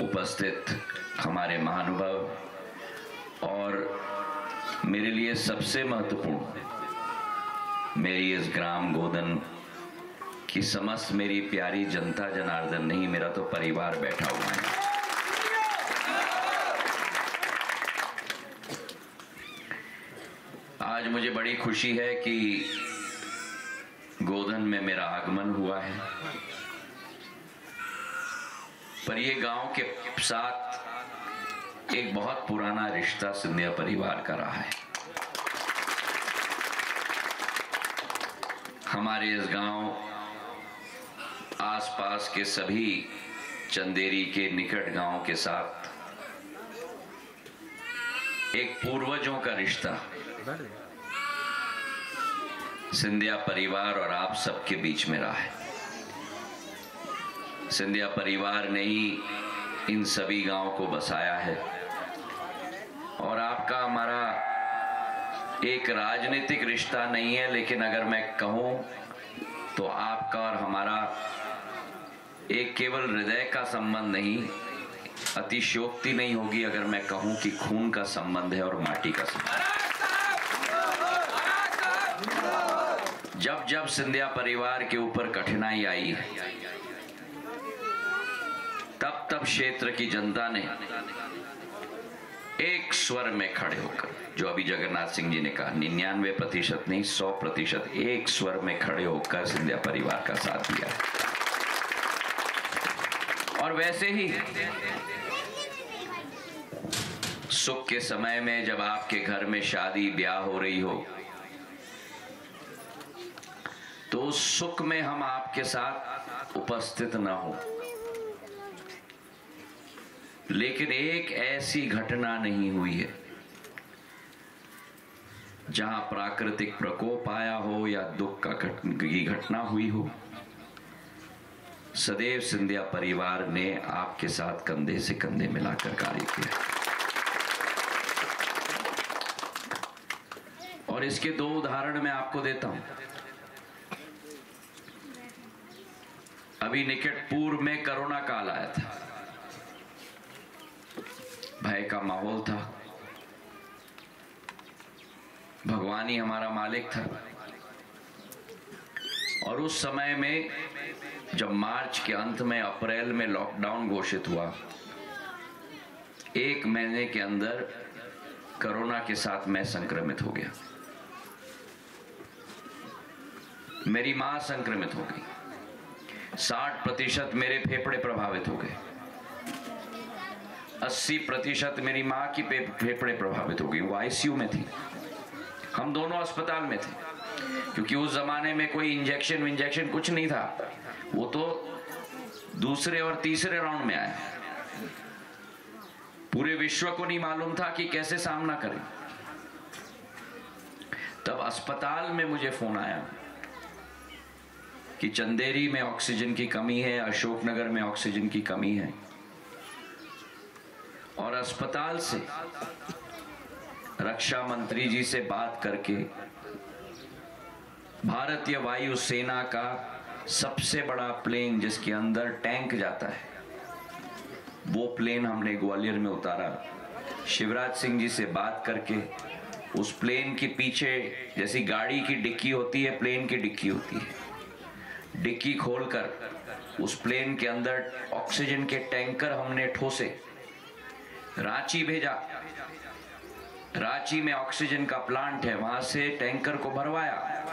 उपस्थित हमारे महानुभाव और मेरे लिए सबसे महत्वपूर्ण मेरी इस ग्राम गोदन की समस्त मेरी प्यारी जनता जनार्दन नहीं, मेरा तो परिवार बैठा हुआ है। आज मुझे बड़ी खुशी है कि गोदन में मेरा आगमन हुआ है, पर ये गांव के साथ एक बहुत पुराना रिश्ता सिंधिया परिवार का रहा है। हमारे इस गांव आसपास के सभी चंदेरी के निकट गांव के साथ एक पूर्वजों का रिश्ता सिंधिया परिवार और आप सबके बीच में रहा है। सिंधिया परिवार ने ही इन सभी गांवों को बसाया है और आपका हमारा एक राजनीतिक रिश्ता नहीं है, लेकिन अगर मैं कहूं तो आपका और हमारा एक केवल हृदय का संबंध नहीं, अतिशयोक्ति नहीं होगी अगर मैं कहूं कि खून का संबंध है और माटी का संबंध। जब जब सिंधिया परिवार के ऊपर कठिनाई आई तब तब क्षेत्र की जनता ने एक स्वर में खड़े होकर, जो अभी जगन्नाथ सिंह जी ने कहा, 99% नहीं 100%, एक स्वर में खड़े होकर सिंधिया परिवार का साथ दिया है। और वैसे ही सुख के समय में जब आपके घर में शादी ब्याह हो रही हो तो उस सुख में हम आपके साथ उपस्थित न हो, लेकिन एक ऐसी घटना नहीं हुई है जहां प्राकृतिक प्रकोप आया हो या दुख की घटना हुई हो, सदैव सिंधिया परिवार ने आपके साथ कंधे से कंधे मिलाकर कार्य किया। और इसके दो उदाहरण मैं आपको देता हूं। अभी निकट पूर्व में कोरोना काल आया था, भय का माहौल था, भगवान ही हमारा मालिक था। और उस समय में जब मार्च के अंत में अप्रैल में लॉकडाउन घोषित हुआ, 1 महीने के अंदर कोरोना के साथ मैं संक्रमित हो गया। मेरी मां संक्रमित हो गई, 60% मेरे फेफड़े प्रभावित हो गए, 80% मेरी मां की फेफड़े प्रभावित हो गई। वो आईसीयू में थी, हम दोनों अस्पताल में थे, क्योंकि उस जमाने में कोई इंजेक्शन कुछ नहीं था। वो तो दूसरे और तीसरे राउंड में आया। पूरे विश्व को नहीं मालूम था कि कैसे सामना करें। तब अस्पताल में मुझे फोन आया कि चंदेरी में ऑक्सीजन की कमी है, अशोकनगर में ऑक्सीजन की कमी है। और अस्पताल से रक्षा मंत्री जी से बात करके भारतीय वायु सेना का सबसे बड़ा प्लेन, जिसके अंदर टैंक जाता है, वो प्लेन हमने ग्वालियर में उतारा। शिवराज सिंह जी से बात करके उस प्लेन के पीछे, जैसी गाड़ी की डिक्की होती है, प्लेन की डिक्की होती है, डिक्की खोलकर उस प्लेन के अंदर ऑक्सीजन के टैंकर हमने ठोसे, रांची भेजा। रांची में ऑक्सीजन का प्लांट है, वहां से टैंकर को भरवाया,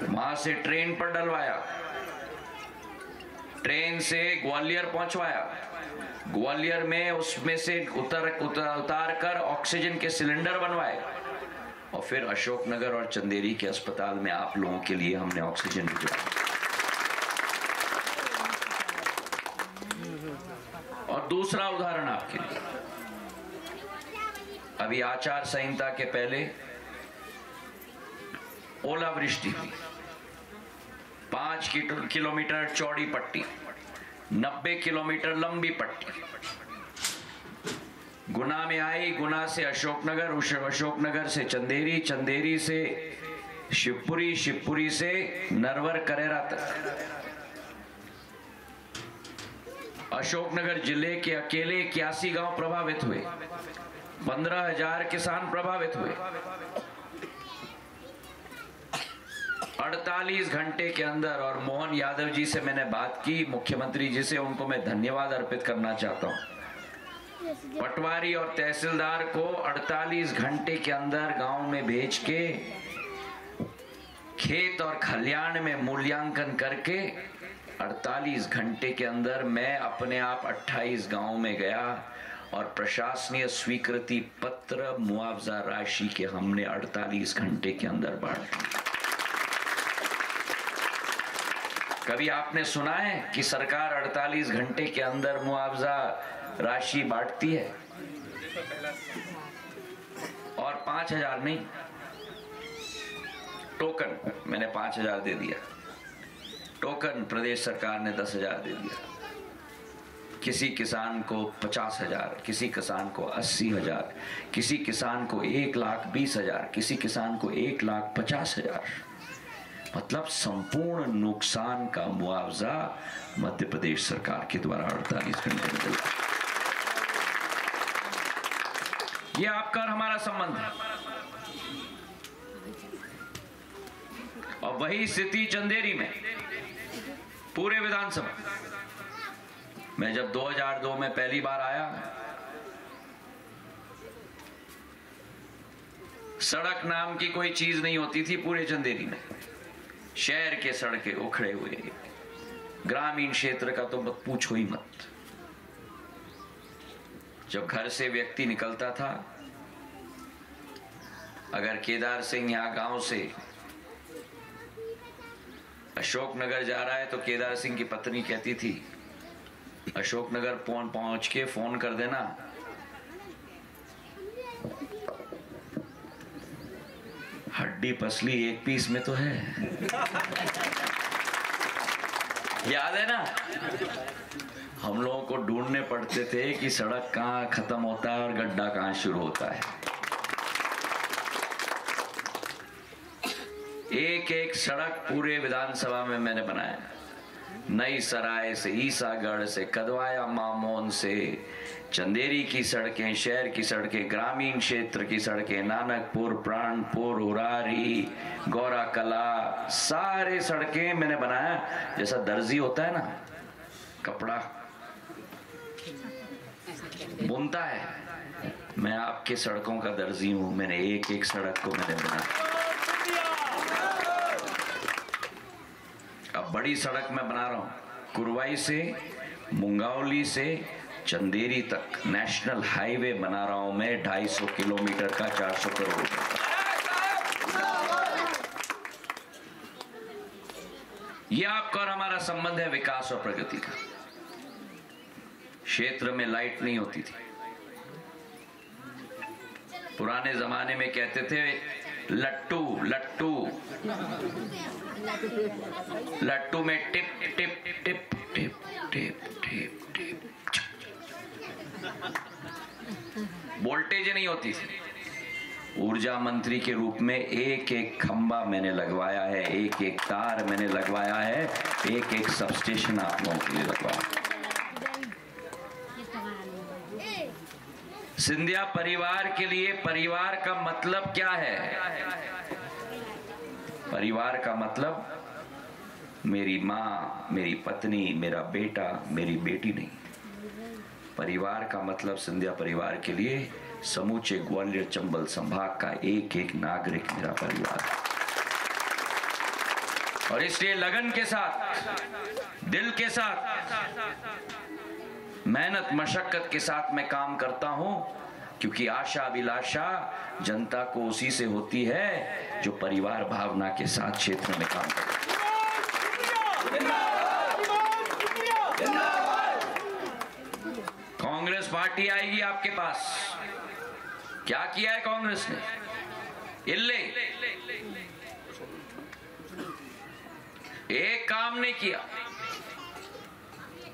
वहां से ट्रेन पर डलवाया, ट्रेन से ग्वालियर पहुंचवाया, ग्वालियर में उसमें से उतार कर ऑक्सीजन के सिलेंडर बनवाए, और फिर अशोकनगर और चंदेरी के अस्पताल में आप लोगों के लिए हमने ऑक्सीजन भिजवाया। और दूसरा उदाहरण आपके लिए, अभी आचार संहिता के पहले ओलावृष्टि हुई, 5 किलोमीटर चौड़ी पट्टी, 90 किलोमीटर लंबी पट्टी गुना में आई, गुना से अशोकनगर, अशोकनगर से चंदेरी, चंदेरी से शिवपुरी, शिवपुरी से नरवर करेरा तक। अशोकनगर जिले के अकेले 81 गांव प्रभावित हुए, 15,000 किसान प्रभावित हुए। 48 घंटे के अंदर, और मोहन यादव जी से मैंने बात की, मुख्यमंत्री जी से, उनको मैं धन्यवाद अर्पित करना चाहता हूं। पटवारी और तहसीलदार को 48 घंटे के अंदर गांव में भेज के खेत और खलियान में मूल्यांकन करके 48 घंटे के अंदर मैं अपने आप 28 गांव में गया और प्रशासनीय स्वीकृति पत्र मुआवजा राशि के हमने 48 घंटे के अंदर बांट दी। कभी आपने सुना है कि सरकार 48 घंटे के अंदर मुआवजा राशि बांटती है? और 5,000 नहीं, टोकन मैंने 5,000 दे दिया, टोकन प्रदेश सरकार ने 10,000 दे दिया, किसी किसान को 50,000, किसी किसान को 80,000, किसी किसान को 1,20,000, किसी किसान को 1,50,000। मतलब संपूर्ण नुकसान का मुआवजा मध्य प्रदेश सरकार के द्वारा 48 घंटे में दिया। ये आपका और हमारा संबंध है। और वही स्थिति चंदेरी में, पूरे विधानसभा मैं जब 2002 में पहली बार आया, सड़क नाम की कोई चीज नहीं होती थी पूरे चंदेरी में। शहर के सड़कें उखड़े हुए, ग्रामीण क्षेत्र का तो मत पूछो ही मत। जब घर से व्यक्ति निकलता था, अगर केदार सिंह यहां गांव से अशोकनगर जा रहा है तो केदार सिंह की पत्नी कहती थी, अशोकनगर पहुंच के फोन कर देना, हड्डी पसली एक पीस में तो है। याद है ना? हम लोगों को ढूंढने पड़ते थे कि सड़क कहां खत्म होता है और गड्ढा कहां शुरू होता है। एक एक सड़क पूरे विधानसभा में मैंने बनाया। नई सराय से, ईसागढ़ से, कदवाया मामोन से, चंदेरी की सड़कें, शहर की सड़कें, ग्रामीण क्षेत्र की सड़कें, नानकपुर, प्राणपुर, उरारी, गौरा कला, सारे सड़कें मैंने बनाया। जैसा दर्जी होता है ना, कपड़ा बुनता है, मैं आपके सड़कों का दर्जी हूं। मैंने एक एक सड़क को मैंने बनाया। अब बड़ी सड़क मैं बना रहा हूं, कुरवाई से मुंगावली से चंदेरी तक नेशनल हाईवे बना रहा हूं मैं, 250 किलोमीटर का, 400 करोड़ का। यह आपका और हमारा संबंध है विकास और प्रगति का। क्षेत्र में लाइट नहीं होती थी। पुराने जमाने में कहते थे लट्टू लट्टू, लट्टू में tip tip tip tip tip tip tip, voltage नहीं होती थी। ऊर्जा मंत्री के रूप में एक एक खंबा मैंने लगवाया है, एक एक तार मैंने लगवाया है, एक एक सबस्टेशन आप लोगों के लिए लगवाया। सिंधिया परिवार के लिए परिवार का मतलब क्या है? परिवार का मतलब मेरी माँ, मेरी पत्नी, मेरा बेटा, मेरी बेटी नहीं। परिवार का मतलब सिंधिया परिवार के लिए समूचे ग्वालियर चंबल संभाग का एक एक नागरिक मेरा परिवार है। और इसलिए लगन के साथ, दिल के साथ, मेहनत मशक्कत के साथ मैं काम करता हूं, क्योंकि आशा अभिलाषा जनता को उसी से होती है जो परिवार भावना के साथ क्षेत्र में काम करता है। कांग्रेस पार्टी आएगी आपके पास। क्या किया है कांग्रेस ने? इल्ले एक काम नहीं किया।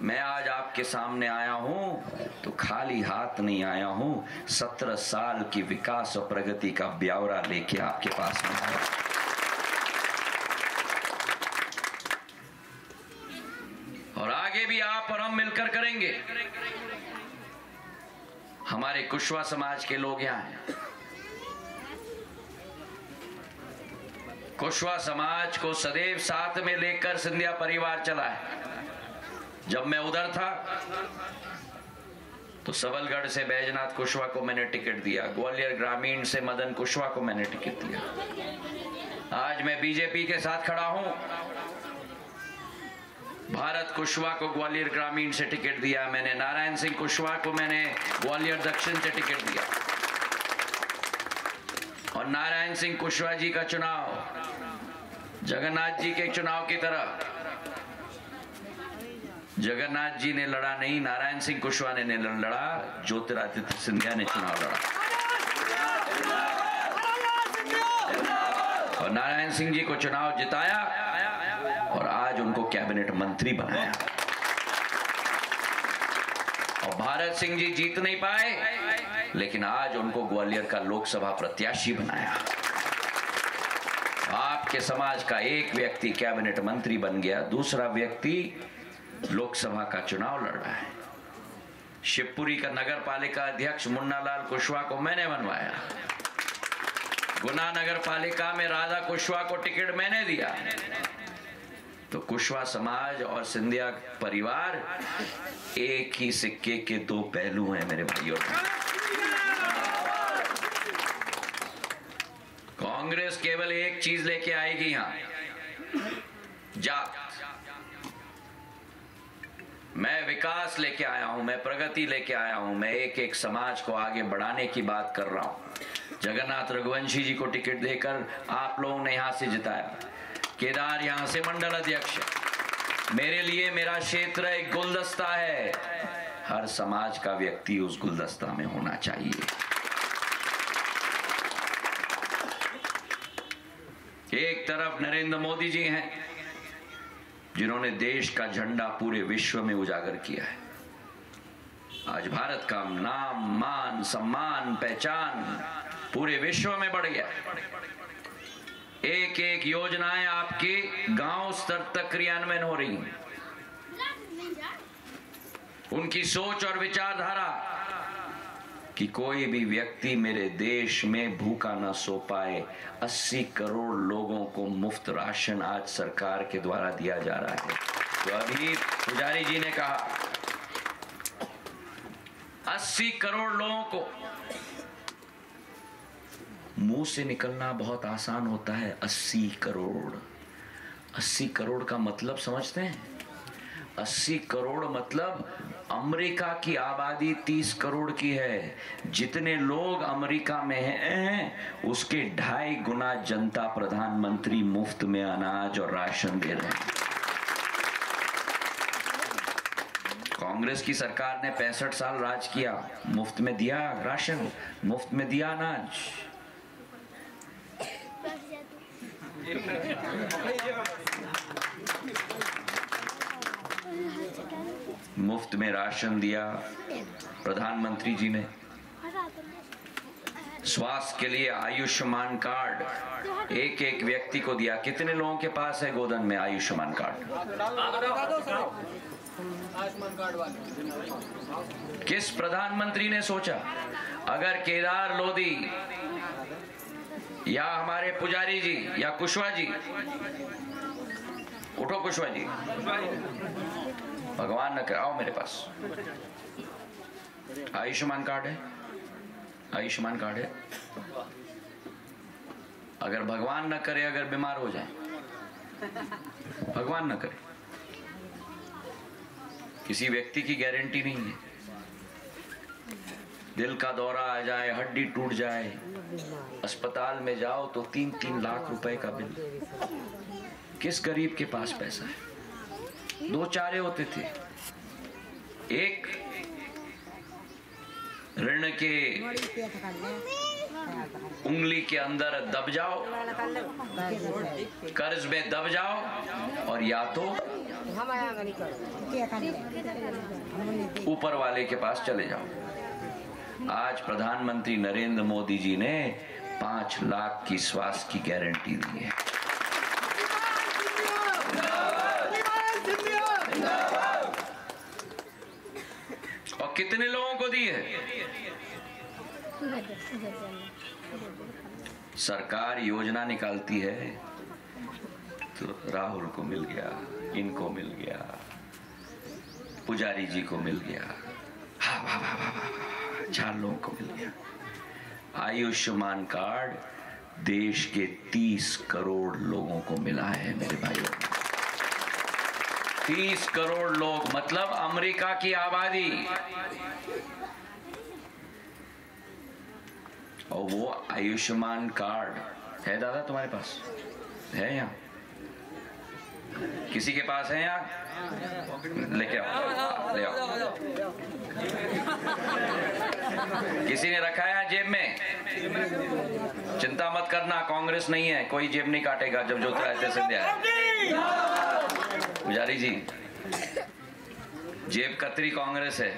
मैं आज आपके सामने आया हूं तो खाली हाथ नहीं आया हूं, 17 साल की विकास और प्रगति का ब्यौरा लेके आपके पास में आया। और आगे भी आप और हम मिलकर करेंगे। करेंगे। हमारे कुशवा समाज के लोग यहाँ हैं। कुशवा समाज को सदैव साथ में लेकर सिंधिया परिवार चला है। जब मैं उधर था तो सबलगढ़ से बैजनाथ कुशवा को मैंने टिकट दिया, ग्वालियर ग्रामीण से मदन कुशवा को मैंने टिकट दिया। आज मैं बीजेपी के साथ खड़ा हूं। भारत कुशवा को ग्वालियर ग्रामीण से टिकट दिया मैंने, नारायण सिंह कुशवा को मैंने ग्वालियर दक्षिण से टिकट दिया। और नारायण सिंह कुशवा जी का चुनाव जगन्नाथ जी के चुनाव की तरह जगन्नाथ जी ने लड़ा नहीं, नारायण सिंह कुशवा ने लड़ा, ज्योतिरादित्य सिंधिया ने चुनाव लड़ा। और नारायण सिंह जी को चुनाव जिताया और आज उनको कैबिनेट मंत्री बनाया। और भारत सिंह जी जीत नहीं पाए, लेकिन आज उनको ग्वालियर का लोकसभा प्रत्याशी बनाया। आपके समाज का एक व्यक्ति कैबिनेट मंत्री बन गया, दूसरा व्यक्ति लोकसभा का चुनाव लड़ रहा है। शिवपुरी का नगर पालिका अध्यक्ष मुन्नालाल कुशवा को मैंने बनवाया। गुना नगर पालिका में राधा कुशवा को टिकट मैंने दिया। तो कुशवा समाज और सिंधिया परिवार एक ही सिक्के के दो पहलू हैं मेरे भाइयों। कांग्रेस केवल एक चीज लेके आएगी यहां, जात। मैं विकास लेके आया हूं, मैं प्रगति लेके आया हूं, मैं एक एक समाज को आगे बढ़ाने की बात कर रहा हूं। जगन्नाथ रघुवंशी जी को टिकट देकर आप लोगों ने यहां से जिताया। केदार यहां से मंडल अध्यक्ष। मेरे लिए मेरा क्षेत्र एक गुलदस्ता है, हर समाज का व्यक्ति उस गुलदस्ता में होना चाहिए। एक तरफ नरेंद्र मोदी जी हैं जिन्होंने देश का झंडा पूरे विश्व में उजागर किया है। आज भारत का नाम, मान, सम्मान, पहचान पूरे विश्व में बढ़ गया। एक एक योजनाएं आपके गांव स्तर तक क्रियान्वयन हो रही हैं। उनकी सोच और विचारधारा कि कोई भी व्यक्ति मेरे देश में भूखा ना सो पाए। 80 करोड़ लोगों को मुफ्त राशन आज सरकार के द्वारा दिया जा रहा है। तो अभी पुजारी जी ने कहा 80 करोड़ लोगों को। मुंह से निकलना बहुत आसान होता है 80 करोड़। 80 करोड़ का मतलब समझते हैं? 80 करोड़ मतलब अमेरिका की आबादी 30 करोड़ की है। जितने लोग अमेरिका में हैं उसके 2.5 गुना जनता प्रधानमंत्री मुफ्त में अनाज और राशन दे रहे हैं। कांग्रेस की सरकार ने 65 साल राज किया, मुफ्त में दिया राशन, मुफ्त में दिया अनाज। मुफ्त में राशन दिया प्रधानमंत्री जी ने। स्वास्थ्य के लिए आयुष्मान कार्ड एक एक व्यक्ति को दिया। कितने लोगों के पास है गोदन में आयुष्मान कार्ड? किस प्रधानमंत्री ने सोचा अगर केदार लोधी या हमारे पुजारी जी या कुशवा जी, उठो कुशवा जी, भगवान न करे, आओ मेरे पास। आयुष्मान कार्ड है, आयुष्मान कार्ड है। अगर भगवान न करे अगर बीमार हो जाए, भगवान न करे, किसी व्यक्ति की गारंटी नहीं है। दिल का दौरा आ जाए, हड्डी टूट जाए, अस्पताल में जाओ तो 3-3 लाख रुपए का बिल। किस गरीब के पास पैसा है? 2 चारे होते थे। एक ऋण के उंगली के अंदर दब जाओ, कर्ज में दब जाओ, और या तो ऊपर वाले के पास चले जाओ। आज प्रधानमंत्री नरेंद्र मोदी जी ने 5 लाख की स्वास्थ्य की गारंटी दी है। और कितने लोगों को दी है? सरकार योजना निकालती है तो राहुल को मिल गया, इनको मिल गया, पुजारी जी को मिल गया, हाँ वाह वाह वाह वाह, 4 लोगों को मिल गया। आयुष्मान कार्ड देश के 30 करोड़ लोगों को मिला है मेरे भाइयों। 30 करोड़ लोग, मतलब अमेरिका की आबादी। और वो आयुष्मान कार्ड है दादा तुम्हारे पास है? यहाँ किसी के पास है? यहाँ लेके आओ, ले आओ। किसी ने रखा है जेब में? चिंता मत करना, कांग्रेस नहीं है, कोई जेब नहीं काटेगा जब ज्योतिरादित्य सिंधिया है। पुजारी जी, जेब कतरी कांग्रेस है।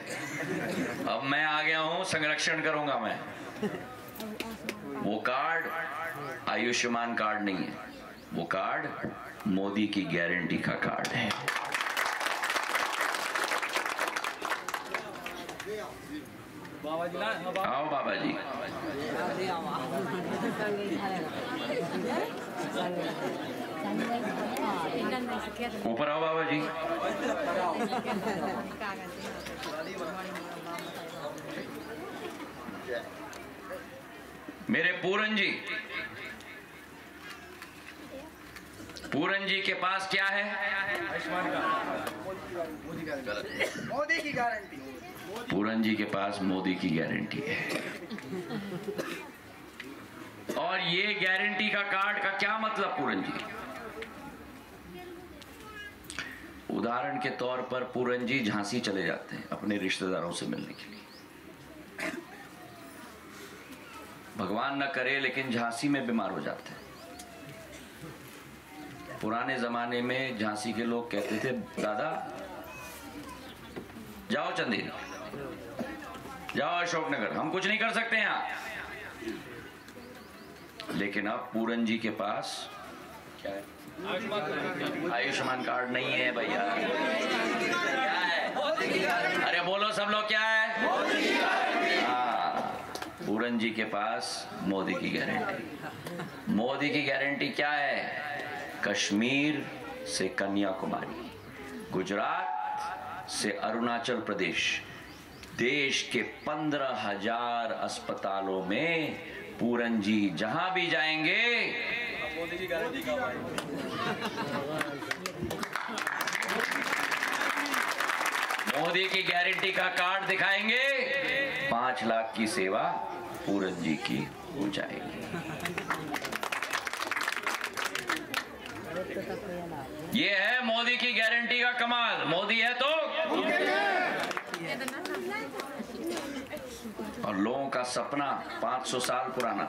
अब मैं आ गया हूं, संरक्षण करूंगा मैं। वो कार्ड आयुष्मान कार्ड नहीं है, वो कार्ड मोदी की गारंटी का कार्ड है। आओ बाबा जी। ऊपर आओ बाबा जी। मेरे पूरन जी के पास क्या है? मोदी की गारंटी। पूरन जी के पास मोदी की गारंटी है। और ये गारंटी का कार्ड का क्या मतलब पूरन जी? उदाहरण के तौर पर पूरन जी झांसी चले जाते हैं अपने रिश्तेदारों से मिलने के लिए। भगवान न करे लेकिन झांसी में बीमार हो जाते हैं। पुराने जमाने में झांसी के लोग कहते थे, दादा जाओ चंदेरी, जाओ अशोकनगर, हम कुछ नहीं कर सकते यहाँ। लेकिन अब पूरन जी के पास क्या है? आयुष्मान कार्ड नहीं है भैया। क्या है? अरे बोलो सब लोग, क्या है? हाँ, पूरन जी के पास मोदी की गारंटी। मोदी की गारंटी क्या है? कश्मीर से कन्याकुमारी, गुजरात से अरुणाचल प्रदेश, देश के 15,000 अस्पतालों में पूरन जी जहां भी जाएंगे मोदी की गारंटी का मोदी की गारंटी का कार्ड दिखाएंगे, 5 लाख की सेवा पूरन जी की हो जाएगी। ये है मोदी की गारंटी का कमाल। मोदी है तो और लोगों का सपना 500 साल पुराना,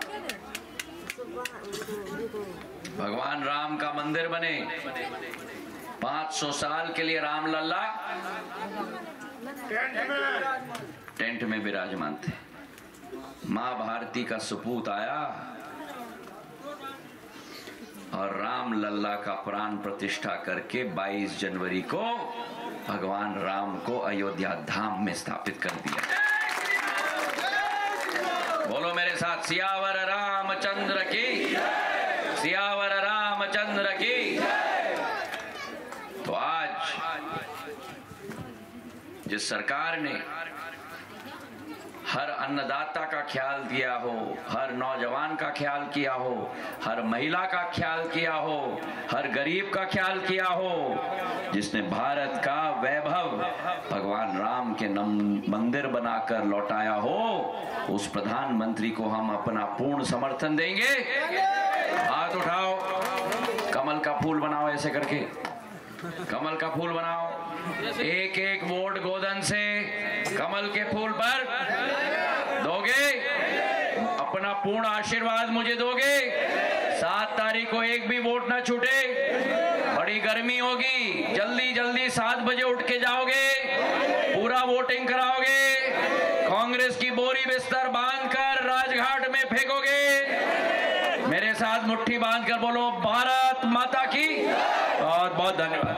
भगवान राम का मंदिर बने। 500 साल के लिए राम लल्ला टेंट में विराजमान थे। मां भारती का सपूत आया और राम लल्ला का प्राण प्रतिष्ठा करके 22 जनवरी को भगवान राम को अयोध्या धाम में स्थापित कर दिया। बोलो मेरे साथ, सियावर रामचंद्र की, सियावर रामचंद्र की। तो आज जिस सरकार ने हर अन्नदाता का ख्याल किया हो, हर नौजवान का ख्याल किया हो, हर महिला का ख्याल किया हो, हर गरीब का ख्याल किया हो, जिसने भारत का वैभव भगवान राम के मंदिर बनाकर लौटाया हो, उस प्रधानमंत्री को हम अपना पूर्ण समर्थन देंगे। हाथ उठाओ, कमल का फूल बनाओ, ऐसे करके कमल का फूल बनाओ। एक एक वोट गोदन से कमल के फूल पर दोगे, अपना पूर्ण आशीर्वाद मुझे दोगे। 7 तारीख को एक भी वोट ना छूटे। बड़ी गर्मी होगी, जल्दी जल्दी 7 बजे उठ के जाओगे, पूरा वोटिंग कराओगे, कांग्रेस की बोरी बिस्तर बांधकर राजघाट में फेंकोगे। मेरे साथ मुट्ठी बांधकर बोलो, भारत माता की। बहुत बहुत धन्यवाद।